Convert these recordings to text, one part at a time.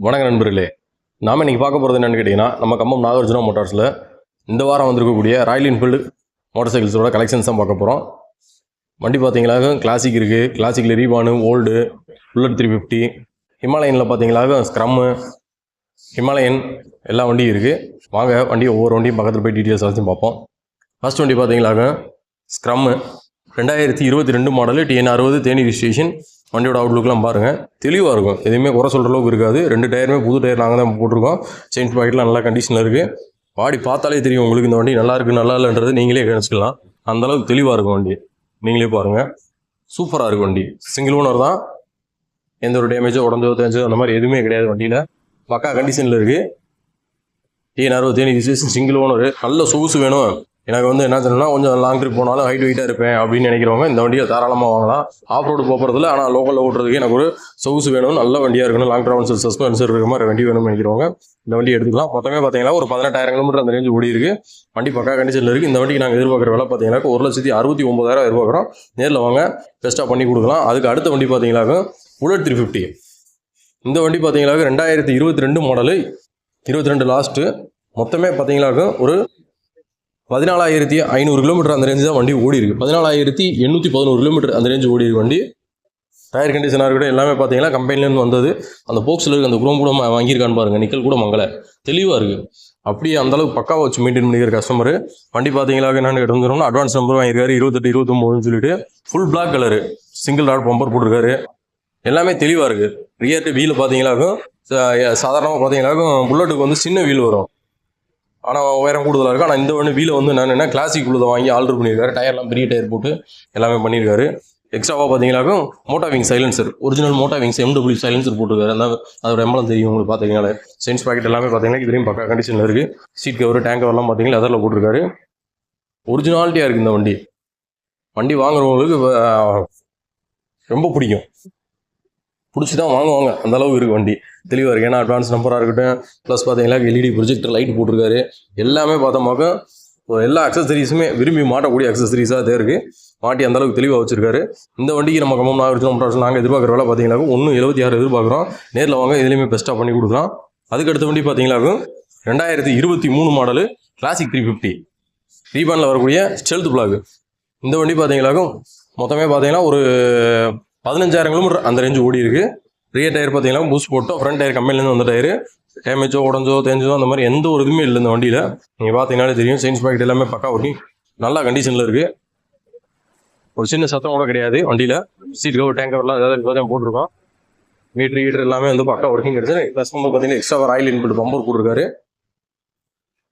வணக்கம் நண்பர்களே. நாம் இன்றைக்கி பார்க்க போகிறது என்னென்னு கேட்டிங்கன்னா, நம்ம கம்பம் நாகார்ஜுனா மோட்டார்ஸில் இந்த வாரம் வந்திருக்கக்கூடிய ராயல் என்ஃபீல்டு மோட்டார் சைக்கிள்ஸோட கலெக்ஷன்ஸ் தான் பார்க்க போகிறோம். வண்டி பார்த்தீங்களா கிளாசிக் இருக்குது, கிளாசிக்கில் ரீபானு, ஓல்டு, புல்லட் 350, ஹிமாலயனில் பார்த்தீங்களா ஸ்க்ரம்மு, ஹிமாலயன் எல்லா வண்டியும் இருக்குது. வாங்க வண்டி ஒவ்வொரு வண்டியும் பக்கத்தில் போய் டீட்டெயில்ஸ் எல்லாத்தையும் பார்ப்போம். ஃபஸ்ட் வண்டி பார்த்தீங்களா ஸ்க்ரம்மு 2022 மாடலு, TN 60 தேனி ரிஜிஸ்ட்ரேஷன். வண்டியோட அவுட்லுக்லாம் பாருங்கள், தெளிவாக இருக்கும், எதுவுமே குறை சொல்கிற அளவுக்கு இருக்காது. 2 டயருமே புது டயர் நாங்கள் தான் போட்டிருக்கோம். செயின் பாக்கெட்லாம் நல்லா கண்டிஷனில் இருக்குது. பாடி பார்த்தாலே தெரியும் உங்களுக்கு இந்த வண்டி நல்லா இருக்குது நல்லா இல்லைன்றது நீங்களே கணிச்சிக்கலாம். அந்தளவுக்கு தெளிவாக இருக்கும் வண்டி, நீங்களே பாருங்கள். சூப்பராக இருக்கும் வண்டி. சிங்கிள் ஓனர் தான், எந்த ஒரு டேமேஜோ உடஞ்சோ தேஞ்சோ அந்த மாதிரி எதுவுமே கிடையாது. வண்டியில் பக்கா கண்டிஷனில் இருக்குது. TN 60 Theni registration, single owner. நல்ல சொகுசு வேணும், எனக்கு என்ன சொன்னா கொஞ்சம் லாங் ட்ரிப் போனாலும் ஹைட் வெயிட்டாக இருப்பேன் அப்படின்னு நினைக்கிறவங்க இந்த வண்டியை தாராளமாக வாங்கலாம். ஆஃப் ரோடு போகிறதுல, ஆனால் லோக்கலில் ஓட்டுறதுக்கு எனக்கு ஒரு சொகுசு வேணும், நல்ல வண்டியாக இருக்கணும், லாங் ட்ராவல்ஸ் சஸ்பென்சர் இருக்கிற மாதிரி வண்டி வேணும்னு நினைக்கிறவங்க இந்த வண்டி எடுத்துக்கலாம். மொத்தமே பார்த்தீங்கன்னா ஒரு 18,000 கிலோமீட்டர் அந்த ரேஞ்சு ஓடி இருக்குது. வண்டி பக்கா கண்டிஷனில் இருக்குது. இந்த வண்டிக்கு நாங்கள் எதிர்பார்க்குற விலை பார்த்தீங்கன்னா 1,69,000 எதிர்பார்க்குறோம். நேரில் வாங்க, பெஸ்ட்டாக பண்ணி கொடுக்கலாம். அதுக்கு அடுத்த வண்டி பார்த்தீங்கன்னாக்க புல்லட் 350. இந்த வண்டி பார்த்தீங்கன்னாக்க 2022 மாடலு, 22 லாஸ்ட்டு. மொத்தமே பார்த்தீங்கன்னாக்க ஒரு 14,500 கிலோமீட்டர் அந்த ரேஞ்சு தான் வண்டி ஓடி இருக்குது. 14,811 கிலோமீட்டர் அந்த ரேஞ்சு ஓடி இருக்கு வண்டி. டயர் கண்டிஷனாக இருக்கட்டும் எல்லாமே பார்த்தீங்கன்னா கம்பெனிலேருந்து வந்தது. அந்த போக்ஸில் இருக்க அந்த குரோம் கூட வாங்கியிருக்கான்னு பாருங்கள், நிக்கல் கூட மங்கலை, தெளிவாக இருக்குது. அப்படியே அந்தளவுக்கு பக்காவை வச்சு மெயின்டைன் பண்ணிக்கிற கஸ்டமர். வண்டி பார்த்தீங்களா என்னென்னு எடுத்துருந்தோம்னா அட்வான்ஸ் நம்பர் வாங்கியிருக்காரு 28, 29 சொல்லிட்டு. Full black colour, single rod bumper போட்டிருக்காரு. எல்லாமே தெளிவாக இருக்குது. ரியர் வீல் பார்த்தீங்களாக்கும் சாதாரணமாக பார்த்தீங்கன்னாக்கும் புல்லட்டுக்கு சின்ன வீல் வரும், ஆனால் உயரம் கூடுதலாக இருக்குது. ஆனால் இந்த ஒன்று வீலை என்னென்னா கிளாசிக் உள்ளதை வாங்கி ஆல்ட்ரு பண்ணியிருக்காரு. டயர்லாம் பெரிய டயர் போட்டு எல்லாமே பண்ணியிருக்காரு. எக்ஸ்ட்ராவாக பார்த்தீங்கன்னாக்கும் மோட்டாவிங் சைலன்சர், ஒரிஜினல் மோட்டாவிங்ஸ் MW சைலன்சர் போட்டிருக்காரு. அதோட எம்பளம் தெரியும் உங்களுக்கு பார்த்தீங்கன்னா. சென்ஸ் பாக்கெட் எல்லாமே பார்த்தீங்கன்னா இதுலேயும் பக்கா கண்டிஷனில் இருக்குது. சீட் கவர், டேங்க் கவர்லாம் பார்த்தீங்கன்னா அதில் போட்டிருக்காரு. ஒரிஜினாலிட்டியாக இருக்குது இந்த வண்டி. வண்டி வாங்குறவங்களுக்கு ரொம்ப பிடிக்கும், பிடிச்சி தான் வாங்குவாங்க, அந்தளவுக்கு இருக்குது வண்டி. தெளிவாக இருக்குது. ஏன்னா அட்வான்ஸ் நம்பராக இருக்கட்டும், ப்ளஸ் பார்த்தீங்கன்னா LED ப்ரொஜெக்டர் லைட் போட்டிருக்காரு. எல்லாமே பார்த்தோமாக்கா எல்லா அக்சசரிஸுமே விரும்பி மாட்டக்கூடிய அக்சசரிஸாக தான் இருக்குது. மாட்டி அந்தளவுக்கு தெளிவாக வச்சிருக்காரு. இந்த வண்டிக்கு நம்ம கம்பம் நாகார்ஜுனா நாங்கள் எதிர்பார்க்குற வேலை பார்த்தீங்கன்னாக்க 1,76,000 எதிர்பார்க்குறோம். நேரில் வாங்க, இதுலேயுமே பெஸ்ட்டாக பண்ணி கொடுக்கலாம். அதுக்கு அடுத்த வண்டி பார்த்தீங்கன்னாக்கும் 2023 மாடலு கிளாசிக் 350 ரீபானில் வரக்கூடிய ஸ்டெல்த் பிளாக். இந்த வண்டி பார்த்தீங்கன்னாக்கும் மொத்தமே பார்த்தீங்கன்னா ஒரு 15,000 கிலோமீட்டர் அந்த ரேஞ்சு ஓடி இருக்குது. ரியர் டயர் பார்த்தீங்கன்னா பூஸ்ட் போட்டோம். ஃப்ரண்ட் டயர் கம்பெனிலேருந்து வந்த டயரு. டேமேஜோ உடஞ்சோ தேஞ்சோ அந்த மாதிரி எந்த ஒரு இதுவுமே இல்லை இந்த வண்டியில். நீங்கள் பார்த்தீங்கன்னாலே தெரியும். செயின்ஸ் பாக்கெட் எல்லாமே பக்கா ஒர்க்கிங் நல்லா கண்டிஷனில் இருக்குது. ஒரு சின்ன சத்தம் கூட கிடையாது வண்டியில். சீட் கவர், டேங்க் கவர்லாம் ஏதாவது போட்டிருக்கோம். மீட்ரு எல்லாமே பக்கா ஒர்க்கிங் கிடையாது. ப்ளஸ் பார்த்தீங்கன்னா எக்ஸ்ட்ரா ராயல் என்ஃபீல்டு பம்பர் போட்டிருக்காரு.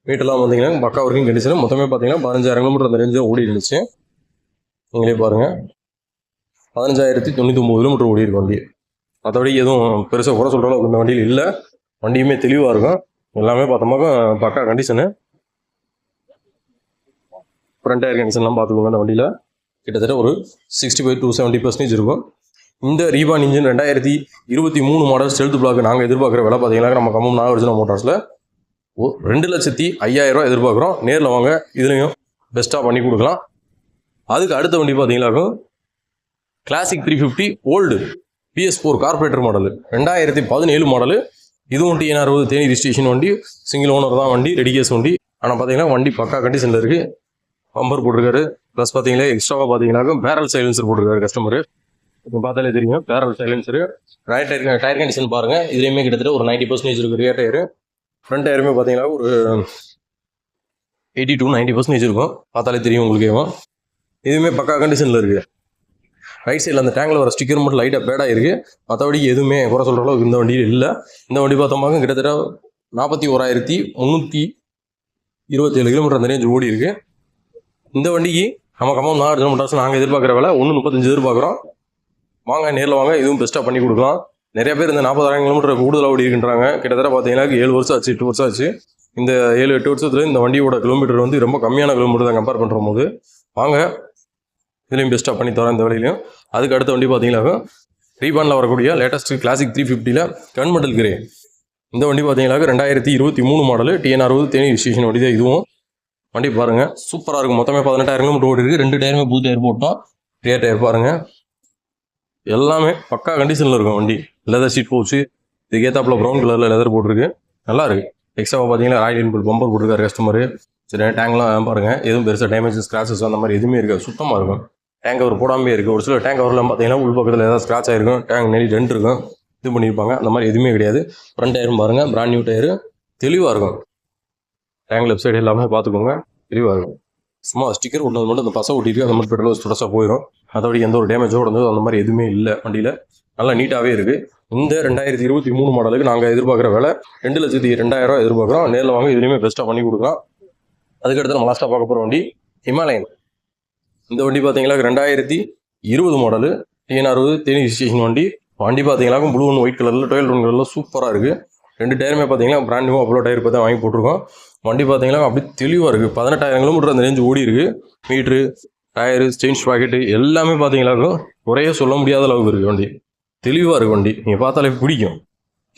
மீட்டெல்லாம் பார்த்தீங்கன்னா பக்கா ஒர்க்கிங் கண்டிஷன். மொத்தமே பார்த்தீங்கன்னா 15,000 கிலோமீட்டர் அந்த ரேஞ்சு ஓடி இருந்துச்சு. நீங்களே பாருங்கள், 15,099 கிலோமீட்டர் ஓடி இருக்கு வண்டி. மற்றபடி எதுவும் பெருசாக குறை சொல்கிற அளவுக்கு இந்த வண்டியில் இல்லை. வண்டியுமே தெளிவாக இருக்கும். எல்லாமே பார்த்தோம்னாக்கா பக்கா கண்டிஷனு. ஃப்ரண்ட் டயர் கண்டிஷன்லாம் பார்த்துக்கோங்க. அந்த வண்டியில் கிட்டத்தட்ட ஒரு 65 to 70% இருக்கும். இந்த ரீபான் இன்ஜின் 2023 மாடல் ஸ்டெல்த் பிளாக் நாங்கள் எதிர்பார்க்குற விலை பார்த்தீங்கன்னா நம்ம கம்பம் நாகார்ஜுனா மோட்டார்ஸில் 2,05,000 எதிர்பார்க்குறோம். நேரில் வாங்க, இதுலேயும் பெஸ்ட்டாக பண்ணி கொடுக்கலாம். அதுக்கு அடுத்த வண்டி பார்த்தீங்கன்னாக்கும் classic 350 old PS4 carburettor model 2017 model. இதுவும் TN 60 தேனி ரிஜிஸ்ட்ரேஷன் வண்டி. சிங்கிள் ஓனர் தான் வண்டி, ரெடி கேஸ் வண்டி. ஆனால் பார்த்தீங்கன்னா வண்டி பக்கா கண்டிஷனில் இருக்குது. பம்பர் போட்டிருக்காரு. ப்ளஸ் பார்த்தீங்கன்னா எக்ஸ்ட்ராவாக பார்த்தீங்கன்னாக்கும் பேரல் சைலன்சர் போட்டிருக்காரு கஸ்டமர். இப்போ பார்த்தாலே தெரியும் பேரல் சைலன்சரு. டயர் கண்டிஷன் பாருங்கள், இதுலேயுமே கிட்டத்தட்ட ஒரு 90% இருக்குது ரியர் டயரு. ஃப்ரண்ட் டயருமே பார்த்தீங்கன்னா ஒரு 80 to 90% இருக்கும். பார்த்தாலே தெரியும் உங்களுக்கு. இதுவுமே பக்கா கண்டிஷனில் இருக்குது. ரைட் சைடில் அந்த டேங்கில் வர ஸ்டிக்கர் மட்டும் லைட்டாக பேடாக இருக்குது. மற்றபடி எதுவுமே குறை சொல்கிற அளவுக்கு இந்த வண்டியில் இல்லை. இந்த வண்டி பார்த்தோம்னா கிட்டத்தட்ட 41,327 கிலோமீட்டர் அந்த ரேஞ்சு ஓடி இருக்குது. இந்த வண்டிக்கு நம்ம கம்பம் நாகார்ஜுனா மோட்டார்ஸ் நாங்கள் எதிர்பார்க்குற விலை 1,35 எதிர்பார்க்குறோம். வாங்க, நேரில் வாங்க, இதுவும் பெஸ்ட்டாக பண்ணி கொடுக்கலாம். நிறைய பேர் இந்த 40,000 கிலோமீட்டர் கூடுதலாக ஓடி இருக்கின்றாங்க. கிட்டத்தட்ட பார்த்தீங்கன்னா 7 வருஷம் ஆச்சு, 8 வருஷம் ஆச்சு. இந்த 7-8 வருஷத்தில் இந்த வண்டியோட கிலோமீட்டர் ரொம்ப கம்மியான கிலோமீட்டர் தான் கம்பேர் பண்ணுற போது. வாங்க, இதுலேயும் பெஸ்ட்டாக பண்ணி தரோம் இந்த வழியிலையும். அதுக்கு அடுத்த வண்டி பார்த்தீங்கன்னா ரீபானில் வரக்கூடிய லேட்டஸ்ட் கிளாசிக் 350 கன்மெண்டல் கிரே. இந்த வண்டி பார்த்தீங்கன்னா 2023 மாடலு TN 60 தேனி ரிஜிஸ்ட்ரேஷன் வண்டி தான் இதுவும். வண்டி பாருங்கள், சூப்பராக இருக்கும். மொத்தமே 18,000 கிலோமீட்டர் ஓடி இருக்குது. 2 டயருமே புது டயர் போட்டோம். ரியர் டயர் பாருங்கள், எல்லாமே பக்கா கண்டிஷனில் இருக்கும் வண்டி. லெதர் சீட் போச்சு, இதுக்கேற்றாப்புல ப்ரௌன் கலரில் லெதர் போட்டிருக்கு, நல்லா இருக்குது. எக்ஸ்ட்ராவாக பார்த்தீங்கன்னா ராயல் என்ஃபீல்டு பம்பர் போட்டிருக்காரு கஸ்டமர். சரி, டேங்க்லாம் பாருங்கள், எதுவும் பெருசாக டேமேஜ் ஸ்க்ராச்சஸ் அந்த மாதிரி எதுவுமே இருக்காது, சுத்தமாக இருக்கும். டேங்க் கவர் போடாமே இருக்குது. ஒரு சில டேங்க் கவர்லாம் பார்த்தீங்கன்னா உள் பக்கத்தில் ஏதாவது ஸ்க்ராச் ஆகிருக்கும், டேங்க் நெறி டென்ட் இருக்கும், இது பண்ணியிருப்பாங்க. அந்த மாதிரி எதுவுமே கிடையாது. ஃப்ரண்ட் டயரும் பாருங்கள், பிராண்ட் நியூ டயரு, தெளிவாக இருக்கும். டேங்க் லெஃப்ட் சைடு எல்லாமே பார்த்துக்கோங்க, தெளிவாக இருக்கும். சும்மா ஸ்டிக்கர் ஒன்று மட்டும் அந்த பசை ஒட்டிருக்கு, அந்த மாதிரி பெட்ரோல் ஸ்டொடஸாக போயிடும். அதோட எந்த ஒரு டேமேஜோடு இருந்தது அந்த மாதிரி எதுவுமே இல்லை வண்டியில், நல்லா நீட்டாகவே இருக்குது. இந்த 2023 மாடலுக்கு நாங்கள் எதிர்பார்க்குற விலை 2,02,000 எதிர்பார்க்குறோம். நேரில் வாங்க, இதுலேயுமே பெஸ்ட்டாக பண்ணி கொடுக்கலாம். அதுக்கடுத்து நம்ம லாஸ்ட்டாக பார்க்க போகிற வண்டி ஹிமாலயன். இந்த வண்டி பார்த்தீங்களா 2020 மாடலு, TN60 தேனி ரிஜிஸ்ட்ரேஷன் வண்டி. வண்டி பார்த்தீங்கன்னா ப்ளூ அண்ட் ஒயிட் கலரில், டொயல் ரவுண்ட் கலரில் சூப்பராக இருக்குது. 2 டயருமே பார்த்தீங்கன்னா பிராண்ட் நியூ அவ்வளோ டயர் இப்போ தான் வாங்கி போட்டிருக்கோம். வண்டி பார்த்தீங்கன்னா அப்படி தெளிவாக இருக்குது. 18,000 கிலோமீட்டர் அந்த ரேஞ்சு ஓடி இருக்குது. மீட்ரு, டயரு, செயின் ஸ்பாக்கெட்டு எல்லாமே பார்த்தீங்கன்னாக்கும் குறைய சொல்ல முடியாத அளவுக்கு இருக்குது. வண்டி தெளிவாக இருக்குது. வண்டி நீங்கள் பார்த்தாலே பிடிக்கும்.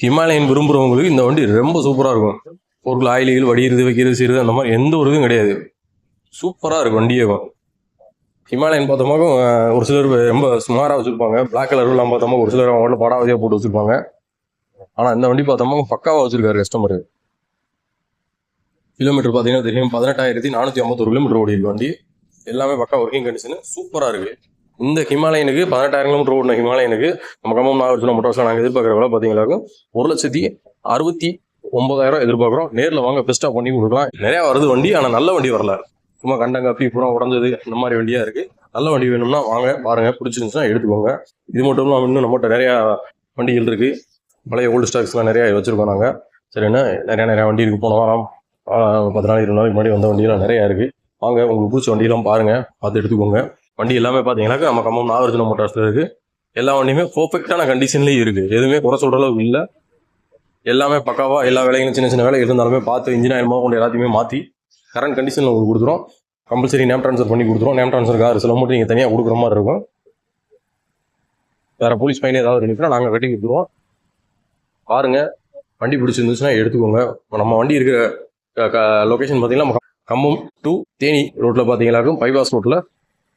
ஹிமாலயன் விரும்புகிறவங்களுக்கு இந்த வண்டி ரொம்ப சூப்பராக இருக்கும். பொருள் ஆயிலிகள் வடிகிறது, வைக்கிறது, செய்கிறது அந்த மாதிரி எந்த ஒரு இதுவும் கிடையாது. சூப்பராக இருக்கும் வண்டியே. ஹிமாலயன் பார்த்தோமாக ஒரு சிலர் ரொம்ப சுமாராக வச்சுருப்பாங்க. பிளாக் கலர்லாம் பார்த்தோமா ஒரு சிலர் அவங்க படாவதியாக போட்டு வச்சுருப்பாங்க. ஆனால் இந்த வண்டி பார்த்தோமா பக்காவாக வச்சுருக்காரு கஸ்டமர். கிலோமீட்டர் பார்த்தீங்கன்னா தெரியும், 18,451 கிலோமீட்டர் ஓடி இருக்கு வண்டி. எல்லாமே பக்கா ஒர்க்கிங் கண்டிஷனு, சூப்பராக இருக்குது. இந்த ஹிமாலயனுக்கு 18,000 கிலோமீட்டர் ஓடின ஹிமாலயனுக்கு நம்ம கம்பம் நாகர்ஜுனா மோட்டார்ஸில் நாங்கள் எதிர்பார்க்குற விலை பார்த்தீங்கன்னாக்கும் 1,69,000 எதிர்பார்க்குறோம். நேரில் வாங்க, பெஸ்ட்டாக பண்ணி கொடுக்கலாம். நிறையா வருது வண்டி, ஆனால் நல்ல வண்டி வரல. சும்மா கண்டங்காப்பி பூரா உடஞ்சது அந்த மாதிரி வண்டியாக இருக்குது. நல்ல வண்டி வேணும்னா வாங்க, பாருங்கள், பிடிச்சிருந்துச்சுன்னா எடுத்துக்கோங்க. இது மட்டும் இல்லாமல் இன்னும் நம்மகிட்ட நிறையா வண்டிகள் இருக்குது. பழைய ஓல்டு ஸ்டாக்ஸ்லாம் நிறையா வச்சுருக்கோம் நாங்கள். சரிண்ணா, நிறையா வண்டி இருக்குது. போன வாரம் 10 நாள் 20 நாளைக்கு முன்னாடி வந்த வண்டியெல்லாம் நிறையா இருக்குது. வாங்க, உங்களுக்கு பிடிச்ச வண்டியெல்லாம் பாருங்கள், பார்த்து எடுத்துக்கோங்க. வண்டி எல்லாமே பார்த்தீங்கன்னாக்கா நம்ம கம்பம் நாகர்ஜுனா மோட்டார்ஸில் இருக்குது. எல்லா வண்டியுமே பர்ஃபெக்டான கண்டிஷன்லேயும் இருக்குது. எதுவுமே குறை சொல்கிற அளவுக்கு இல்லை. எல்லாமே பக்காவாக எல்லா வேலைகளும் சின்ன சின்ன வேலை இருந்தாலுமே பார்த்து இன்ஜின் ஆயில் கொண்டு எல்லாத்தையுமே மாற்றி கரண்ட் கண்டிஷனில் உங்களுக்கு கொடுத்துரும். கம்பல்சரி நேம் ட்ரான்ஸ்ஃபர் பண்ணி கொடுத்துரும். நேம் ட்ரான்ஸ்ஃபர் சில மட்டும் நீங்கள் தனியாக கொடுக்குற மாதிரி இருக்கும். வேறு போலீஸ் ஃபைன் ஏதாவது இருந்துச்சுன்னா நாங்கள் கட்டி கொடுத்துருவோம். பாருங்கள், வண்டி பிடிச்சிருந்துச்சுன்னா எடுத்துக்கோங்க. நம்ம வண்டி இருக்கிற லொக்கேஷன் பார்த்தீங்கன்னா நம்ம கம்பம் டு தேனி ரோட்டில் பார்த்தீங்கன்னாக்கும் பைபாஸ் ரோட்டில்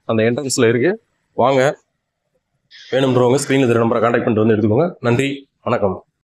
அந்த என்ட்ரன்ஸில் இருக்குது. வாங்க, வேணுன்றவங்க ஸ்க்ரீனில் தெரிய நம்பரை கான்டாக்ட் பண்ணிட்டு வந்து எடுத்துக்கோங்க. நன்றி, வணக்கம்.